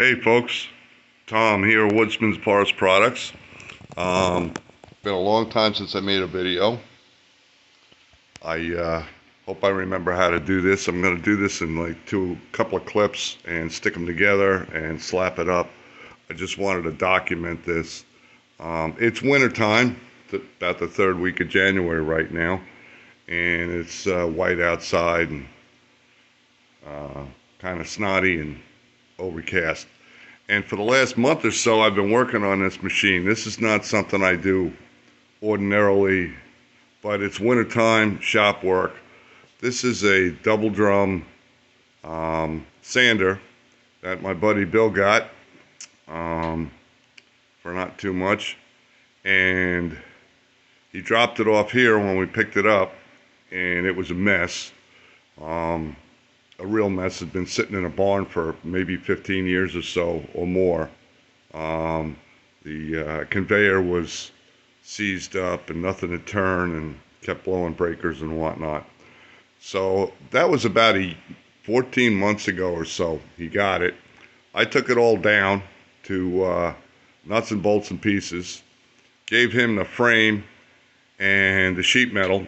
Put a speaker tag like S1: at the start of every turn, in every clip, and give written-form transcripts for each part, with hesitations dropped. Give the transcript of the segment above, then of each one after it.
S1: Hey folks, Tom here, Woodsman's Parts Products. Been a long time since I made a video. I hope I remember how to do this. I'm going to do this in like couple of clips and stick them together and slap it up. I just wanted to document this. It's winter time, about the third week of January right now, and it's white outside and kind of snotty and overcast. And for the last month or so, I've been working on this machine. This is not something I do ordinarily, but it's wintertime shop work. This is a double drum sander that my buddy Bill got for not too much. And he dropped it off here when we picked it up, and it was a mess. A real mess. Had been sitting in a barn for maybe 15 years or so or more. The conveyor was seized up and nothing to turn and kept blowing breakers and whatnot. So that was about 14 months ago or so. He got it. I took it all down to nuts and bolts and pieces, gave him the frame and the sheet metal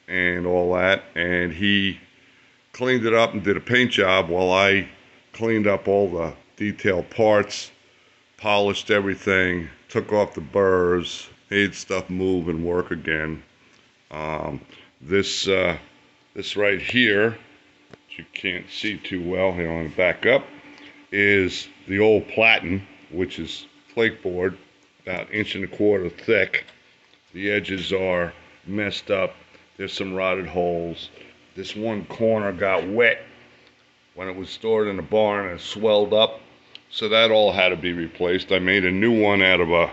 S1: and all that, and he cleaned it up and did a paint job while I cleaned up all the detailed parts, polished everything, took off the burrs, made stuff move and work again. This right here, which you can't see too well, here on the back up, is the old platen, which is flake board, about 1.25 inches thick. The edges are messed up. There's some rotted holes. This one corner got wet when it was stored in the barn and swelled up, so that all had to be replaced. I made a new one out of a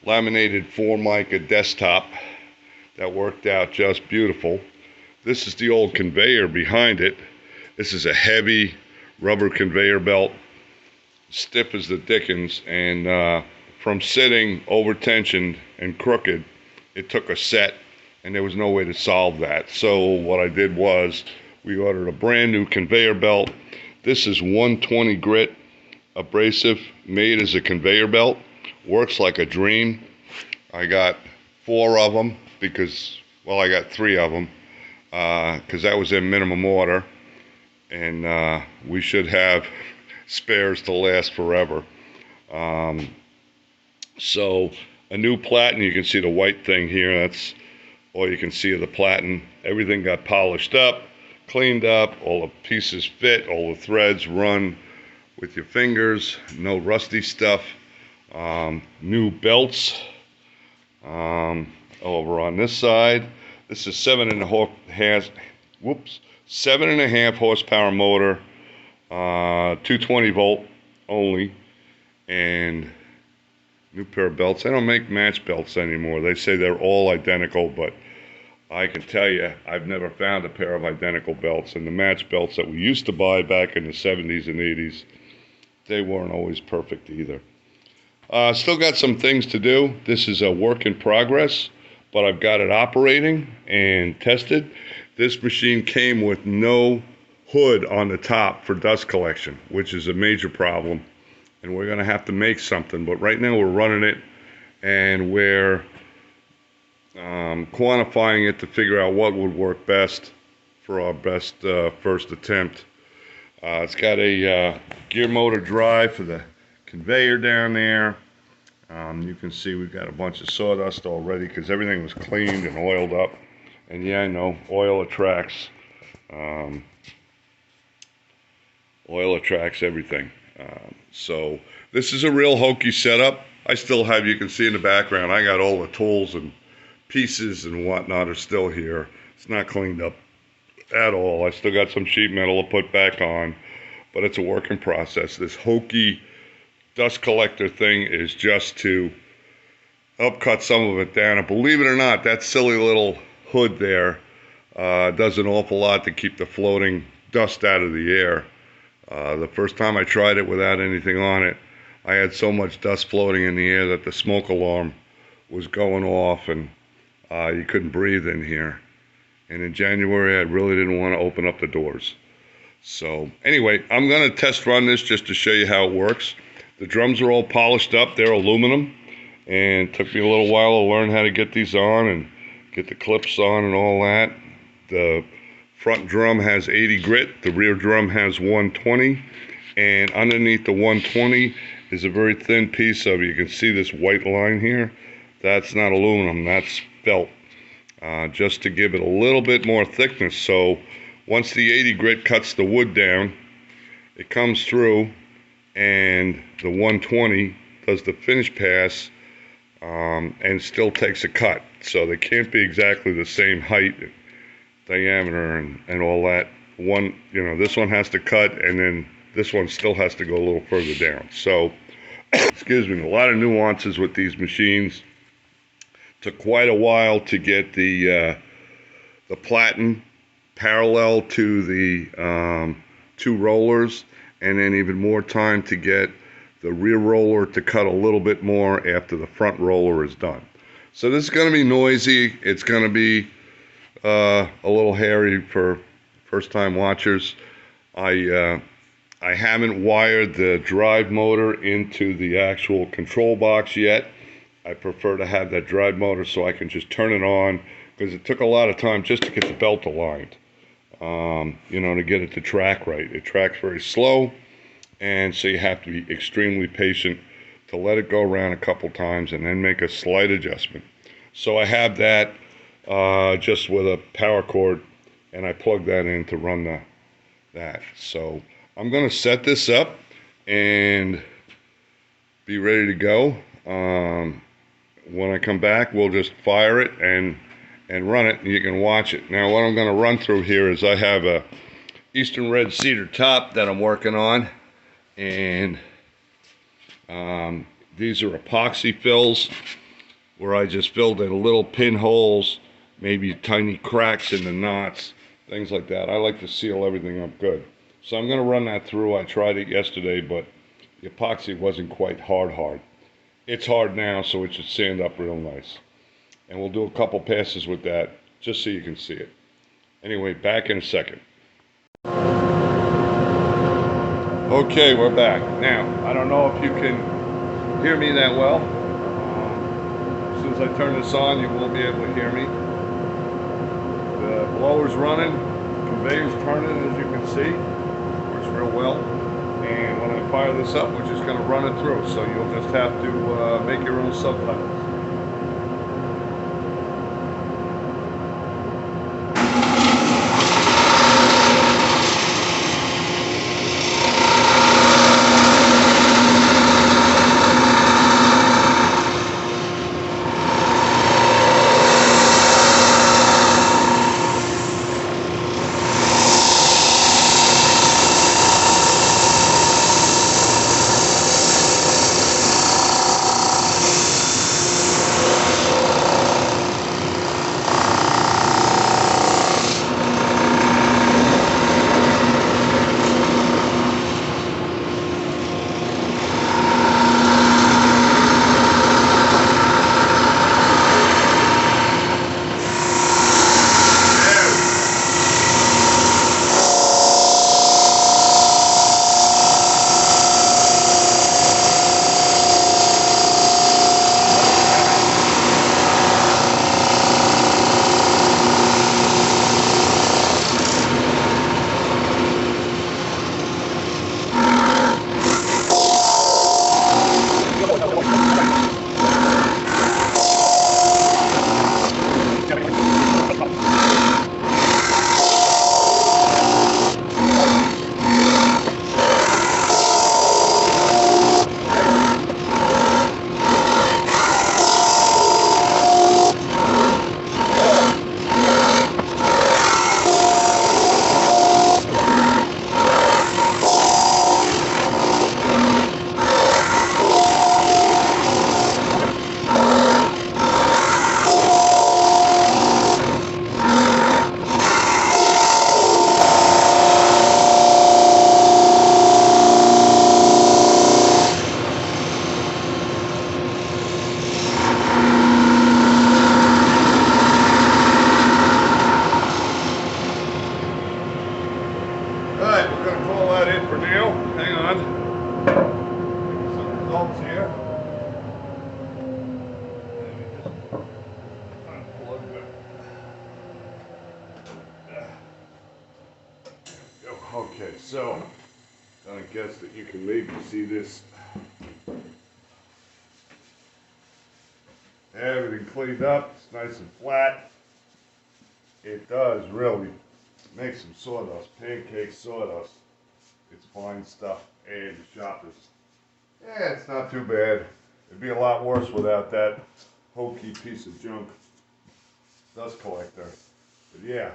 S1: laminated Formica desktop that worked out just beautiful. This is the old conveyor behind it. This is a heavy rubber conveyor belt, stiff as the dickens, and from sitting over-tensioned and crooked, it took a set, and there was no way to solve that. So what I did was we ordered a brand new conveyor belt. This is 120 grit abrasive made as a conveyor belt. Works like a dream. I got 4 of them because, well, I got 3 of them because that was in minimum order, and we should have spares to last forever. So a new platen, you can see the white thing here, that's all you can see of the platen. Everything got polished up, cleaned up, all the pieces fit, all the threads run with your fingers, no rusty stuff. New belts over on this side. This is 7.5 horsepower motor, 220 volt only, and new pair of belts. They don't make match belts anymore. They say they're all identical, but I can tell you I've never found a pair of identical belts. And the match belts that we used to buy back in the 70s and 80s, they weren't always perfect either. Still got some things to do. This is a work in progress, but I've got it operating and tested. This machine came with no hood on the top for dust collection, which is a major problem, and we're going to have to make something. But right now we're running it, and we're quantifying it to figure out what would work best for our best first attempt. It's got a gear motor drive for the conveyor down there. You can see we've got a bunch of sawdust already because everything was cleaned and oiled up. And yeah, I know, oil attracts everything. So this is a real hokey setup. I still have, you can see in the background, I got all the tools and pieces and whatnot are still here. It's not cleaned up at all. I still got some sheet metal to put back on, but it's a work in process. This hokey dust collector thing is just to help cut some of it down. And believe it or not, that silly little hood there does an awful lot to keep the floating dust out of the air. The first time I tried it without anything on it, I had so much dust floating in the air that the smoke alarm was going off, and you couldn't breathe in here. And in January, I really didn't want to open up the doors. So anyway, I'm going to test run this just to show you how it works. The drums are all polished up. They're aluminum, and it took me a little while to learn how to get these on and get the clips on and all that. The front drum has 80 grit. The rear drum has 120. And underneath the 120 is a very thin piece of, you can see this white line here. That's not aluminum, that's felt. Just to give it a little bit more thickness. So once the 80 grit cuts the wood down, it comes through, and the 120 does the finish pass and still takes a cut. So they can't be exactly the same height, diameter, and all that. This one has to cut, and then this one still has to go a little further down. So, excuse me, a lot of nuances with these machines. Took quite a while to get the platen parallel to the two rollers, and then even more time to get the rear roller to cut a little bit more after the front roller is done. So this is going to be noisy. It's going to be a little hairy for first-time watchers. I haven't wired the drive motor into the actual control box yet. I prefer to have that drive motor so I can just turn it on, because it took a lot of time just to get the belt aligned, to get it to track right. It tracks very slow, and so you have to be extremely patient to let it go around a couple times and then make a slight adjustment. So I have that just with a power cord, and I plug that in to run that. So I'm going to set this up and be ready to go. When I come back, we'll just fire it and run it, and you can watch it. Now, what I'm going to run through here is I have a Eastern Red cedar top that I'm working on, and these are epoxy fills where I just filled in little pinholes, maybe tiny cracks in the knots, things like that. I like to seal everything up good. So I'm going to run that through. I tried it yesterday, but the epoxy wasn't quite hard. It's hard now, so it should sand up real nice. And we'll do a couple passes with that, just so you can see it. Anyway, back in a second. Okay, we're back. Now, I don't know if you can hear me that well. As soon as I turn this on, you will be able to hear me. The blower's running, the conveyor's turning, as you can see. Works real well. And when I fire this up, we're just going to run it through. So you'll just have to make your own subtitles. Okay, so I guess that you can maybe see this. Everything cleaned up, it's nice and flat. It does really make some sawdust, pancake sawdust. It's fine stuff, and the shop is, yeah, it's not too bad. It'd be a lot worse without that hokey piece of junk dust collector. But yeah,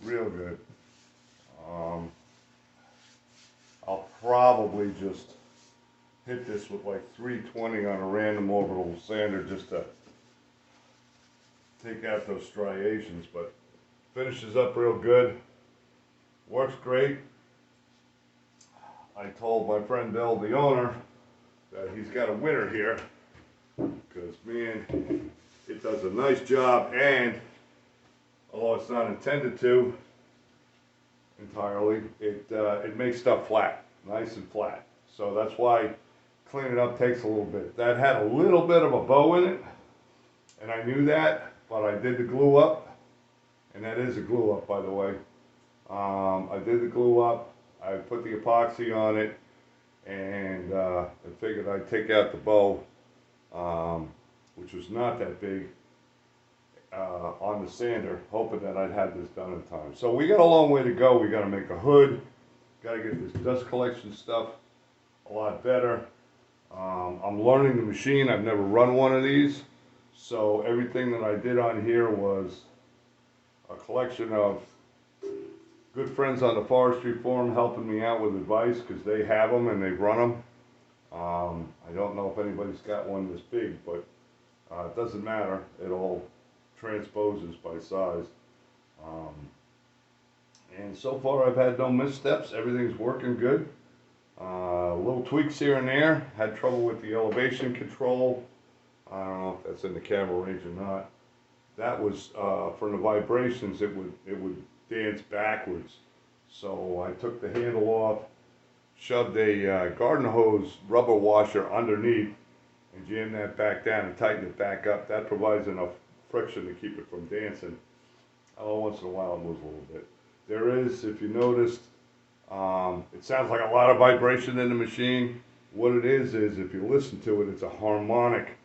S1: real good. Um, I'll probably just hit this with like 320 on a random orbital sander just to take out those striations, but finishes up real good. Works great. I told my friend Bill, the owner, that he's got a winner here, because man, it does a nice job, and although it's not intended to entirely, it makes stuff flat, nice and flat. So that's why cleaning up takes a little bit. That had a little bit of a bow in it, and I knew that, but I did the glue up, and that is a glue up, by the way. I did the glue up, I put the epoxy on it, and I figured I'd take out the bow, which was not that big, on the sander, hoping that I'd had this done in time. So we got a long way to go. We got to make a hood, got to get this dust collection stuff a lot better. I'm learning the machine. I've never run one of these, so everything that I did on here was a collection of good friends on the forestry forum helping me out with advice, because they have them and they've run them. I don't know if anybody's got one this big, but it doesn't matter. It all transposes by size. And so far I've had no missteps. Everything's working good. Little tweaks here and there. Had trouble with the elevation control. I don't know if that's in the camera range or not. That was for the vibrations. It would dance backwards. So I took the handle off, shoved a garden hose rubber washer underneath, and jammed that back down and tightened it back up. That provides enough friction to keep it from dancing. Although once in a while it moves a little bit. There is, if you noticed, it sounds like a lot of vibration in the machine. What it is if you listen to it, it's a harmonic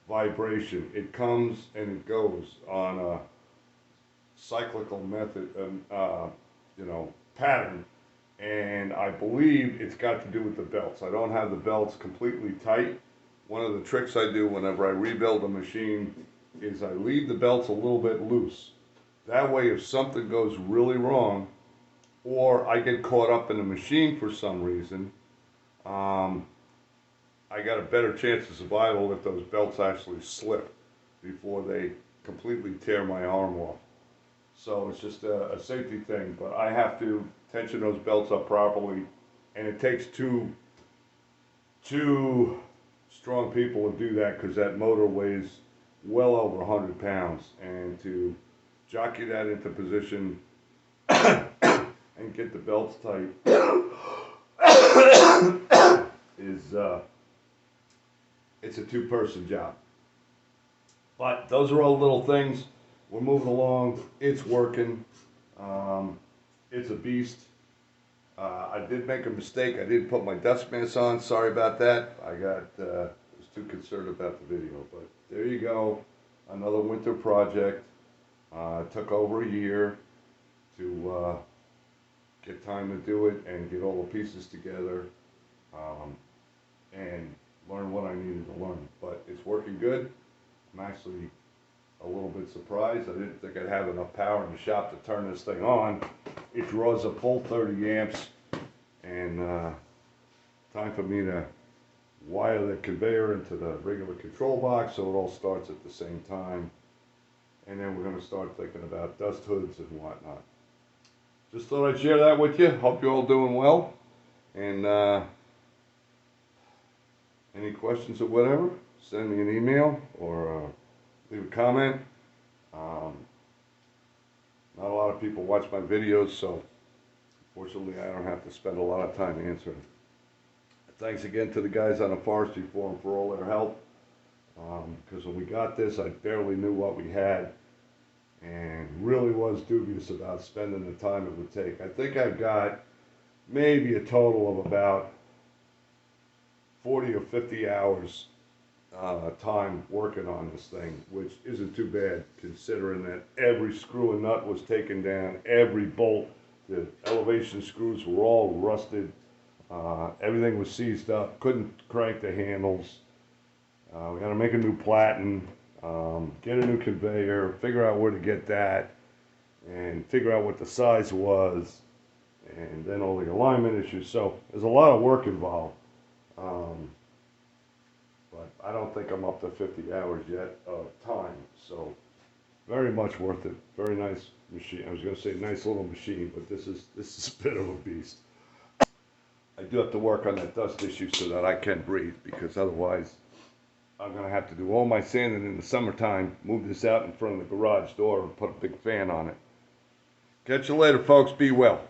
S1: vibration. It comes and it goes on a cyclical method, pattern. And I believe it's got to do with the belts. I don't have the belts completely tight. One of the tricks I do whenever I rebuild a machine is I leave the belts a little bit loose. That way, if something goes really wrong, or I get caught up in the machine for some reason, I got a better chance of survival if those belts actually slip before they completely tear my arm off. So it's just a safety thing, but I have to tension those belts up properly, and it takes two strong people to do that, because that motor weighs well over 100 pounds, and to jockey that into position and get the belts tight is it's a two-person job. But those are all little things. We're moving along. It's working. It's a beast. I did make a mistake. I didn't put my dust mask on. Sorry about that. I was too concerned about the video. But there you go. Another winter project. It took over a year to get time to do it and get all the pieces together, and learn what I needed to learn. But it's working good. I'm actually a little bit surprised. I didn't think I'd have enough power in the shop to turn this thing on. It draws a full 30 amps, and time for me to wire the conveyor into the regular control box so it all starts at the same time. And then we're going to start thinking about dust hoods and whatnot. Just thought I'd share that with you. Hope you're all doing well. And any questions or whatever, send me an email or leave a comment. Not a lot of people watch my videos, so fortunately I don't have to spend a lot of time answering. Thanks again to the guys on the forestry forum for all their help. Because when we got this, I barely knew what we had, and really was dubious about spending the time it would take. I think I've got maybe a total of about 40 or 50 hours time working on this thing, which isn't too bad considering that every screw and nut was taken down, every bolt, the elevation screws were all rusted, everything was seized up, couldn't crank the handles. We got to make a new platen, get a new conveyor, figure out where to get that, and figure out what the size was, and then all the alignment issues. So there's a lot of work involved. Um, but I don't think I'm up to 50 hours yet of time. So very much worth it. Very nice machine. I was going to say nice little machine, but this is a bit of a beast. I do have to work on that dust issue so that I can breathe, because otherwise I'm going to have to do all my sanding in the summertime, move this out in front of the garage door and put a big fan on it. Catch you later, folks. Be well.